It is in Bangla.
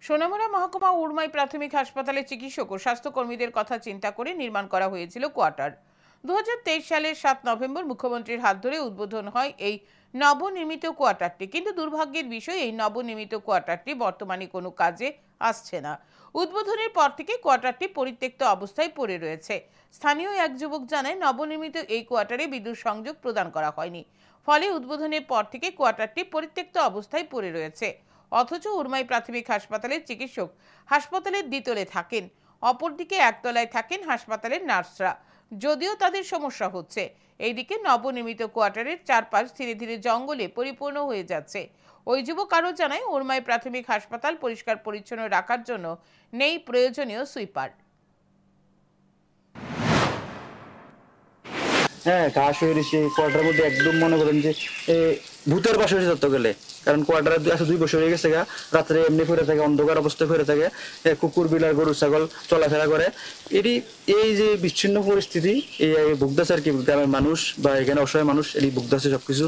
সোনামুড়া মহকুমা উরমাই প্রাথমিক হাসপাতালে চিকিৎসক ও স্বাস্থ্যকর্মীদের কথা চিন্তা করে নির্মাণ করা হয়েছিল কোয়ার্টার। 2023 সালের 7 নভেম্বর মুখ্যমন্ত্রীর হাত ধরে উদ্বোধন হয় এই নবনির্মিত কোয়ার্টারটি। কিন্তু দুর্ভাগ্যের বিষয়, এই নবনির্মিত কোয়ার্টারটি বর্তমানে কোনো কাজে আসছে না। উদ্বোধনের পর থেকে কোয়ার্টারটি পরিত্যক্ত অবস্থায় পড়ে রয়েছে। স্থানীয় এক যুবক জানায়, নবনির্মিত এই কোয়ার্টারে বিদ্যুৎ সংযোগ প্রদান করা হয়নি, ফলে উদ্বোধনের পর থেকে কোয়ার্টারটি পরিত্যক্ত অবস্থায় পড়ে রয়েছে। অথচ উরমাই প্রাথমিক হাসপাতালের চিকিৎসক হাসপাতালের দ্বিতলে থাকেন, অপরদিকে একতলায় থাকেন হাসপাতালের নার্সরা। যদিও তাদের সমস্যা হচ্ছে, এইদিকে নবনির্মিত কোয়ার্টারের চারপাশ ধীরে ধীরে জঙ্গলে পরিপূর্ণ হয়ে যাচ্ছে। ওই যুবক আরও জানায়, উরমাই প্রাথমিক হাসপাতাল পরিষ্কার পরিচ্ছন্ন রাখার জন্য নেই প্রয়োজনীয় সুইপার। হ্যাঁ, ঘাস হয়ে রয়েছে কোয়ার্টারের মধ্যে, একদম মনে করেন যে ভূতের বাসা হয়েছে ধরতে গেলে। কারণ কোয়ার্টারে 2 বছর হয়ে গেছে গা, রাত্রে এমনি ফিরে থাকে, অন্ধকার অবস্থায় ফিরে থাকে, কুকুর বিলার গরু ছাগল চলাফেরা করে। এই যে বিচ্ছিন্ন পরিস্থিতি এই ভুগতেছে আর কি, গ্রামের মানুষ বা এখানে অসহায় মানুষ এটি ভুগতেছে সবকিছু।